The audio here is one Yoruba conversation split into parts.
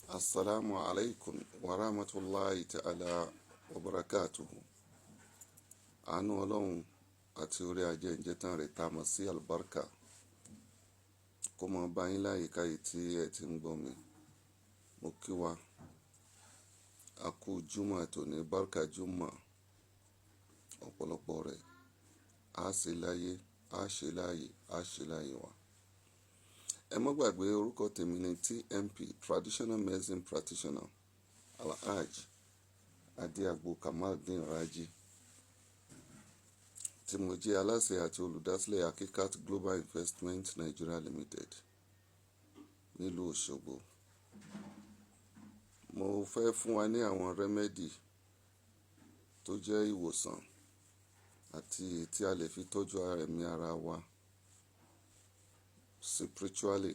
Assalamu alaikum wa rahmatullahi ta'ala wa barakatuhu. Àánú Ọlọ́run àti orí ajé ìjẹtàn rẹ̀ tá a mọ̀ sí àlùbáríkà kó máa bá yín láyìíká yìí tí ẹ ti ń gbọ́ mi. Mo kí wa a kú júmọ̀ tòní bárkà júmọ̀ ọ̀pọ̀lọpọ̀ rẹ̀ á ṣe láyé á ṣe láàyè á ṣe láàyè wa. Ẹ má gbàgbé orúkọ tèmi ni TMP Traditional Medicine Practitioner Alhaji Adéagbo Kamaldeen Raji tí mo jẹ́ aláṣẹ àti olùdásílẹ̀ Akikat Global Investment Nigeria Limited nílùú Òṣogbo. Mo fẹ́ fún wa ní àwọn rẹ́mẹ́dì tó jẹ́ ìwòsàn àti tí a lè fi tọ́jú ẹ̀mí ara wa spiritually.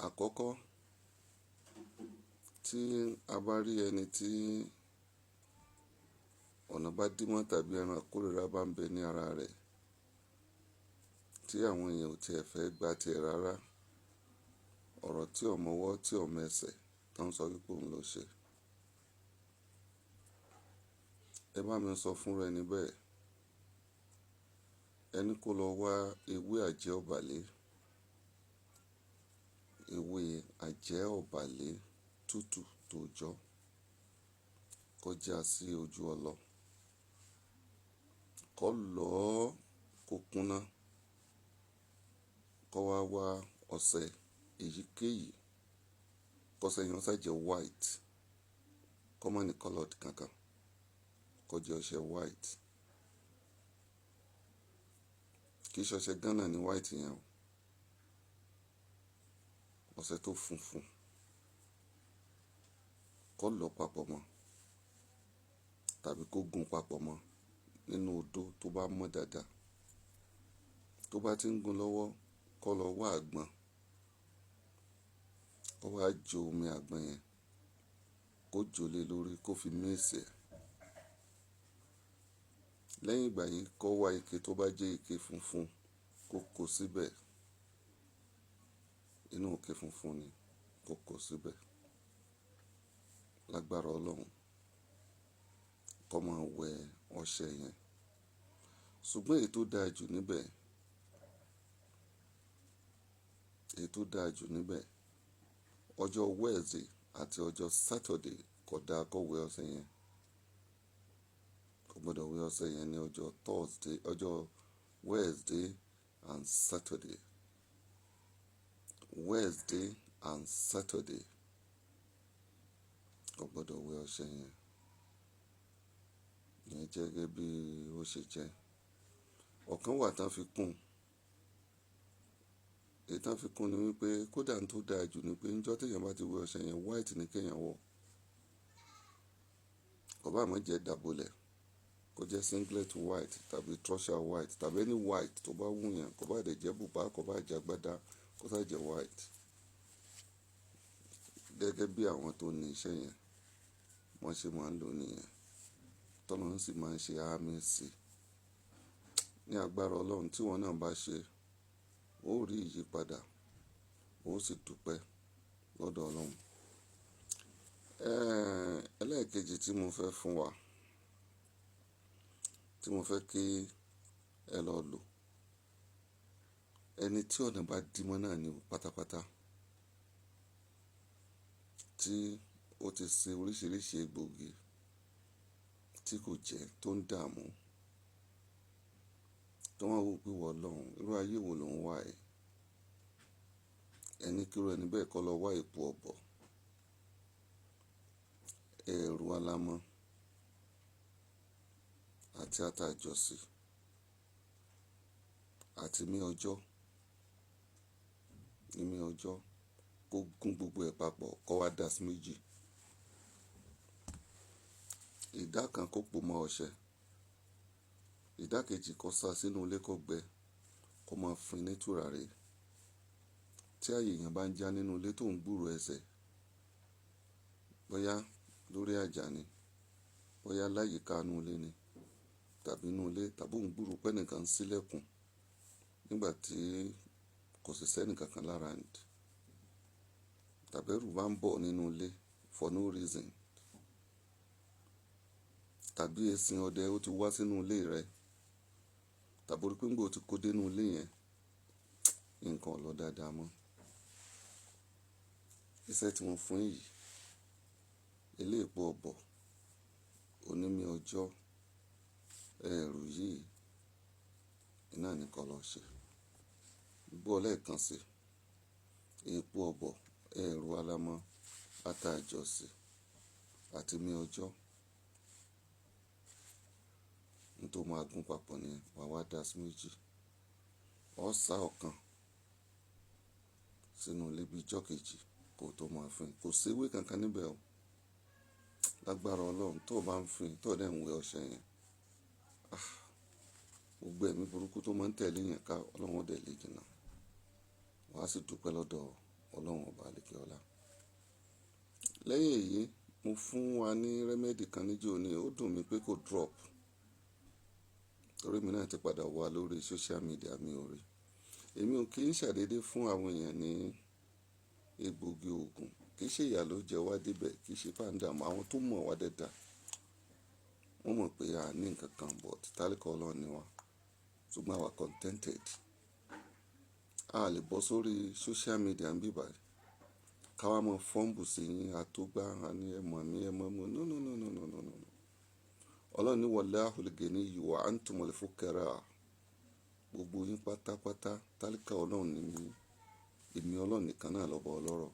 Àkọ́kọ́, tí a bá rí ẹni tí ọ̀nà bá dí mọ́ tàbí ẹran ìkórìíra bá ń bẹ ní ara rẹ̀ tí àwọn èèyàn ò tiẹ̀ fẹ́ gbà tiẹ̀ rárá, ọ̀rọ̀ tí ò mọwọ́ tí ò mẹsẹ̀ tó ń sọ wípé òun ló ṣe, ẹ bá mi sọ fún ẹni bẹ́ẹ̀, ẹni kó lọ wá ewé àjẹ́ ọ̀bàlẹ̀, ewé àjẹ́ ọ̀bàlẹ̀ tútù tó jọ kó já sí ojú ọlọ, kó lọ̀ kó kúnná, kó wá ọṣẹ èyíkéyìí, kọ́ṣẹ yẹn ṣá jẹ́ white, kó má ní colored kankan, kó jẹ́ ọṣẹ white. Kì í ṣe ọṣẹ Ghana ní white yẹn o, ọṣẹ tó funfun, kó lọ̀ papọ̀ mọ́ tàbí kó gún papọ̀ mọ́ nínú odó tó bá mọ́ dáadáa. Tó bá ti ń gún lọ́wọ́, kó lọ wá àgbọn, kó wá jó omi àgbọn yẹn, kó jó lé lórí, kó fi mẹ́sẹ̀. Lẹ́yìn ìgbà yìí, kó wá ike tó bá jẹ́ ike funfun, kó kó síbẹ̀. Inú ike funfun ni kó kó síbẹ̀. Lágbára Ọlọ́run, kó máa wẹ ọṣẹ yẹn. Ṣùgbọ́n èyí tó dáa jù níbẹ̀, ọjọ́ Wednesday àti ọjọ́ Saturday kò dáa kó wẹ ọṣẹ yẹn. Kò gbọdọ̀ wẹ ọṣẹ yẹn ní ọjọ́ Thursday, ọjọ́ Wednesday and Saturday. Wednesday and Saturday kò gbọdọ̀ wẹ ọṣẹ yẹn. Ìyẹn jẹ́ gẹ́gẹ́ bí ó ṣe jẹ́. Ọ̀kan wà tán fi kún. Èyí tán fi kún ni wípé kódà ń tó dáa jù ni pé níjọ́ téèyàn bá ti wẹ ọṣẹ yẹn, white ni kéèyàn wọ̀. Kò bá má jẹ́ dàbọlẹ̀, kó jẹ́ singlet white tàbí trouser white tàbí any white tó bá wù yàn, kó bá dẹ̀ jẹ́ bùbá, kó bá jẹ́ agbádá, kó sá jẹ́ white. Gẹ́gẹ́ bí àwọn tó ní iṣẹ́ yẹn wọ́n ṣe máa ń lò nìyẹn. Tọ́lọ́run sì máa ń ṣe àmì sí. Ní agbára Ọlọ́run tí wọ́n náà bá ṣe, ó rí ìyípadà, ó sì dúpẹ́ lọ́dọ̀ Ọlọ́run. Ẹlẹ́ẹ̀kejì tí mo fẹ́ fún wa, tí mo fẹ́ kí ẹ lọ lò, ẹni tí ọ̀nà bá dí mọ́ náà ni pátápátá, tí ó ti ṣe oríṣiríṣi egbògi tí kò jẹ́, tó ń dààmú, tó wọ́n wò pé wọ́n lọ́hùn, irú ayé wo ló ń wá ẹ̀? Ẹni kíró ẹni bẹ́ẹ̀ kó lọ wá èpo ọ̀bọ̀, ẹ̀rù alámọ̀ àti ata ìjọsìn àti mí ọjọ́ kó gún gbogbo ẹ̀ papọ̀, kó wá dà sí méjì. Ìdá kan kó pò mọ́ ọṣẹ, ìdá kejì kó sa sínú ilé kó gbẹ, kó máa fin ní tùràrí. Tí ààyè èèyàn bá ń já nínú ilé tó ń gbúrò ẹsẹ̀, bóyá lórí àjà ni, bóyá láyìíká inú ilé ni, tàbí inú ilé, tàbí òun gbúrò pé ẹnìkan ń ṣílẹ̀kùn nígbà tí kò sì sẹ́nì kankan lára ǹdí, tàbẹ́rù bá ń bọ̀ nínú ilé for no reason, tàbí ẹṣin ọdẹ ó ti wá sínú ilé rẹ, tàbí orí pé ńgbà ó ti kó dénú ilé yẹn nǹkan ò lọ dáadáa mọ́. Iṣẹ́ tí mo fún yìí, eléèpo ọ̀bọ̀, onímí ọjọ́, ẹ̀rù yìí, iná nìkan lọ ṣe. Gbọ́ lẹ́ẹ̀kan sí, epo ọ̀bọ̀, ẹ̀rù alámọ̀, ata ìjọsìn àti mí ọjọ́. Nítorí máa gún papọ̀ ni wà wá dá sí méjì. Ó sá ọ̀kan sínú ilé bí ijọ́ kejì kó tó máa fín. Kò sí ewé kankan níbẹ̀ o. Lágbára Ọlọ́run tó bá ń fín, tó dẹ̀ ń wẹ ọṣẹ yẹn. Gbogbo ẹ̀mí burúkú tó máa ń tẹ̀lé yẹn ká Ọlọ́run ó dẹ̀ lè jìnnà. Wà á sì dúpẹ́ lọ́dọ̀ Ọlọ́run ọba àlekè ọlá. Lẹ́yìn èyí, mo fún wa ní rẹ́mẹ́dì kan níjó ní, ó dùn mí pé kò drop. Torí mi náà ti padà wà lórí social media mi ò rí. Èmi ò kí ń ṣàdédé fún àwọn èèyàn ní egbògi oògùn. Kì í ṣe ìyà ló jẹ wá débẹ̀, kì í ṣe pàǹdà mọ́ àwọn tó mọ̀ wá dẹ́dà. Wọ́n mọ̀ pé a ní nǹkan kan but tálíkà Ọlọ́run ni wá. Ṣùgbọ́n àwa contented. A lè bọ́ sórí social media ń bí báyìí. Ká wá mọ fọ́ǹbù sí yín, àtógbá, àní ẹ̀mọ̀ mi, ẹ̀mọ̀ mi. No, no, no, no, no, no, no. Ọlọ́run ní wallahul ganiyyu wa antumul fuqara. Gbogbo yín pátápátá tálíkà Ọlọ́run ni mí. Èmi Ọlọ́run nìkan náà lọ́ba ọlọ́rọ̀.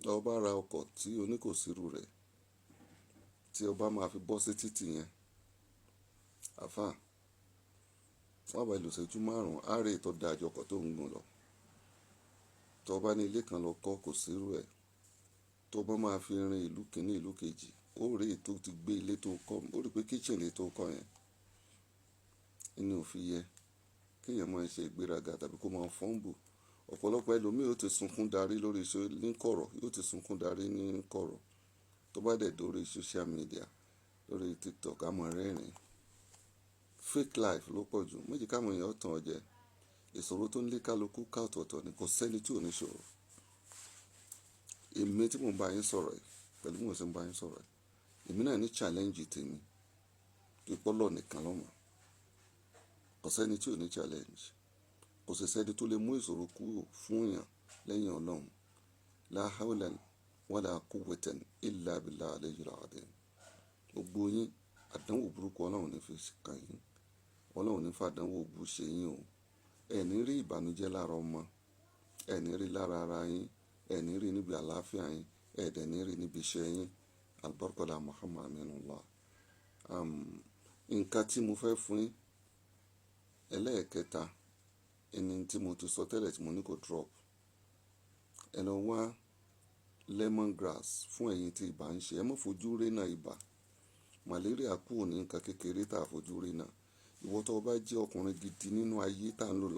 Lọ bá ra ọkọ̀ tí oníkòsírù rẹ̀, tí o bá máa fi bọ́ sí títì yẹn. Àfáà, wọ́n bá ìlúṣẹ́jú márùn-ún, á rè tó da àjọ ọkọ̀ tó ń gùn lọ. Tó bá ní ilé kan lọ kọ́ kò sírú ẹ̀. Tó bá máa fi rin ìlú kìíní ìlú kejì, ó rí ètò ti gbé ilé tó kọ́, ó rí pé kitchen lè tó kọ́ yẹn. Inú ò fi yẹ kí èèyàn máa ṣe ìgbéraga tàbí kó máa fọ́ǹbù. Ọ̀pọ̀lọpọ̀ ẹlòmíì ó ti sunkún darí lórí iṣẹ́ ní kọ̀rọ̀, yóò ti sunkún darí ní kọ̀rọ̀. Tó bá dẹ̀ dórí social media, lórí TikTok, a máa rẹ́rìn-ín. Fake life ló pọ̀ jù. Méjì káwọn èèyàn tàn ọ́ jẹ. Ìṣòro tó ń lé kálukú ká ọ̀tọ̀ọ̀tọ̀ ni, kò sẹ́ni tí ò ní ṣòro. Èmi tí mò ń bá yín sọ̀rọ̀ yìí, pẹ̀lú bí mo ṣe ń bá yín sọ̀rọ̀ yìí, èmi náà ní challenge tèmi. Ìpọ́lọ̀ nìkan ló mọ̀. Kò sẹ́ni tí ò ní challenge. Kò sì sẹ́ni tó lè mú ìṣòro kúrò fún èèyàn lẹ́yìn Ọlọ́run. La hawla wala quwwatan illa billahi al-aliyyil azim. Gbogbo yín, àdánwò burúkú Ọlọ́run ní fi kàn yín. Ọlọ́run ní fa àdánwò bú ṣe yín o. Ẹ ní rí ìbànújẹ́ lára ọmọ. Ẹ ní rí lára ara yín. Ẹ ní rí níbi àlàáfíà yín. Ẹ dẹ̀ ní rí níbi iṣẹ́ yín. Albarkala Muhammad aminullah. Nǹkan tí mo fẹ́ fún yín, ẹlẹ́ẹ̀kẹta, ẹni tí mo ti sọ tẹ́lẹ̀ tí mo ní kò drop. Ẹ lọ wá lemongrass fún ẹ̀yin tí ibà ń ṣe. Ẹ má fojú rí náà ibà. Malaria kù ní nǹkan kékeré tá a fojú rí náà. Ìwọ tó bá jẹ́ ọkùnrin gidi nínú ayé tá ń lò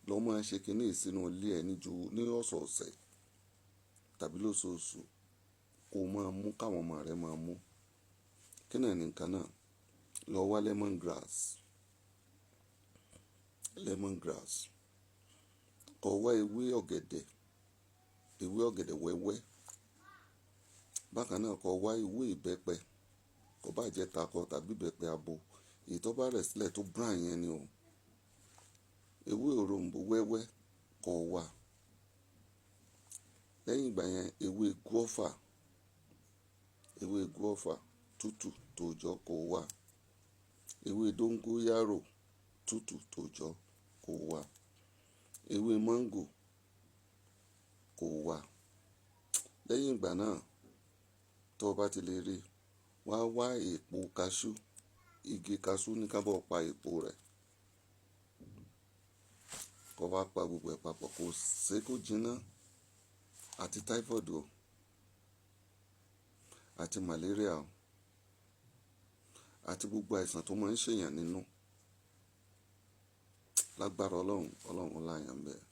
lọ máa ṣe kíní ìsinú ilé ẹ ní ọ̀sọ̀ọ̀sẹ̀ tàbí lóṣooṣù. Kó máa mú káwọn ọmọ rẹ máa mú. Kí náà ní nǹkan náà? Lọ wá lemongrass. Lemongrass. Kó wá ewé ọ̀gẹ̀dẹ̀ wẹ́wẹ́. Bákan náà kó wá ewé ìbẹ́pẹ. Kó bá jẹ́ takọ tàbí ìbẹ́pẹ abo. Èyí tó bá rẹ̀ sílẹ̀ tó brown yẹn ni o. Ewé òroǹbó wẹ́wẹ́ kó wá. Lẹ́yìn ìgbà yẹn, ewé guava tútù tó jọ kó wá. Ewé dóngóyárò tútù tó jọ kó wá. Ewé máńgò kó wá. Lẹ́yìn ìgbà náà, tó bá ti lè rí, wá èpo kaṣú. Igi kaṣú ní ká bọ́ pa èpo rẹ̀. Kó wá pa gbogbo ẹ̀ papọ̀ kó ṣe kó jiná. Àti typhoid o. Àti malaria o. Àti gbogbo àìsàn tó máa ń ṣèyàn nínú. Lágbára Ọlọ́run láyàn bẹ́ẹ̀.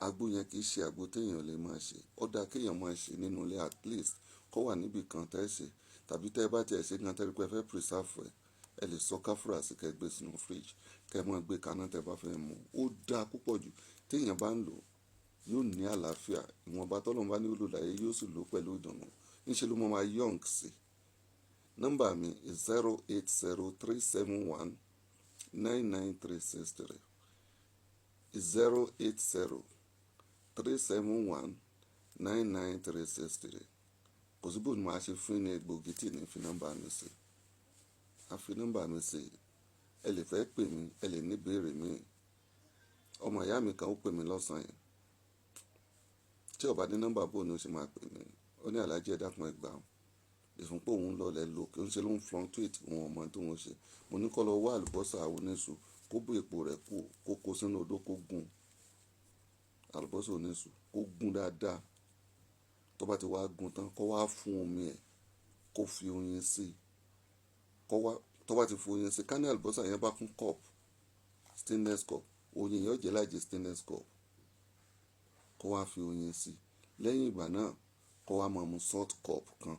Àgbo yẹn kì í ṣe àgbo téèyàn lè máa ṣe. Ó dáa kéèyàn máa ṣe nínú ilé at least kó wà níbi kan tẹ́ ṣe. Tàbí tẹ́ bá tiẹ̀ ṣe gan tẹ́ rí pé ẹ fẹ́ preserve ẹ̀. Ẹ lè sọ káfúrà sí kẹ́ gbé sínú fridge. Kẹ́ máa gbé kaná tẹ́ bá fẹ́ mu. Ó dáa púpọ̀ jù téèyàn bá ń lò yóò ní àlàáfíà, ìwọ̀nba tọ́lọ́run bá ní ó lò láyé yóò sì lò pẹ̀lú ìdùnnú, níṣẹ́ ló máa young sí. Nọ́mbà mi is 08037199363, 08037199363. Kò sí bóun máa ṣe fún ní egbògi tí ní fi nọ́mbà mi sí. A fi nọ́mbà mi sí, ẹ lè fẹ́ pè mí, ẹ lè ní ìbéèrè mi. Ọmọ ìyá mi kan ó pè mí lọ́sàn-án yẹn, tí ó bá ní nọ́mbà bóun ni ó ṣe máa pè mí. Ó ní Àlájì ẹ dákun ẹ gbà ó, ìfúnpọ̀ òun lọlẹ̀ lókè, ó ń ṣe ló ń fluctuate, òun ọmọ tó ń ṣe. Mo ní kó lọ wá àlùbọ́sà oníṣu, kó bó epo rẹ̀ kó kó sínú odó, kó gún àlùbọ́sà oníṣu, kó gún dáadáa. Tó bá ti wá gún tán, kó wá fún omi ẹ̀, kó fi oyin sí. Tó bá ti fi oyin sí, ká ní àlùbọ́sà yẹn bá kún cup, stainless cup, oyin yẹn ó jẹ́ láìjẹ́ stainless cup. Kó wá fi oyin sí. Lẹ́yìn ìgbà náà, kó wá máa mu salt cup kan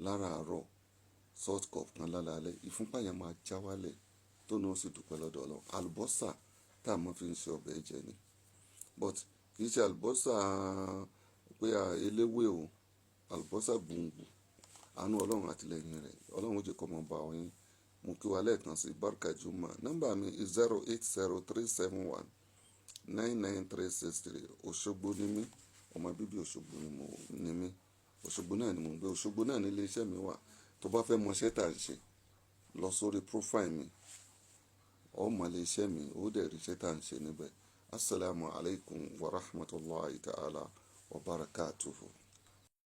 láràárọ̀, salt cup kan lálaalẹ́. Ìfúnpá yẹn máa já wálẹ̀, tó náà sì dúpẹ́ lọ́dọ̀ Ọlọ́run. Àlùbọ́sà tá a máa fi ń ṣe ọbẹ̀ jẹ ni, but kì í ṣe àlùbọ́sà pé eléwé o, àlùbọ́sà gbùngbùn. Àánú Ọlọ́run àtìlẹ́yìn rẹ̀, Ọlọ́run ó jẹ́ kó máa bá wa yín. Mo kí wa lẹ́ẹ̀kan sí Barka Juma. Nọ́mbà mi is 08037199363. Òṣogbo ni mí, ọmọ bíbí Òṣogbo ni mí. Òṣogbo náà ni mo ń gbé, Òṣogbo náà ní ilé iṣẹ́ mi wà. Tó bá fẹ́ mọ iṣẹ́ tá à ń ṣe, lọ sórí profile mi, ó mọ ilé iṣẹ́ mi, ó dẹ̀ rí iṣẹ́ tá à ń ṣe níbẹ̀. Assalamu alaikum wa rahmatullahi ta'ala wa barakatuhu.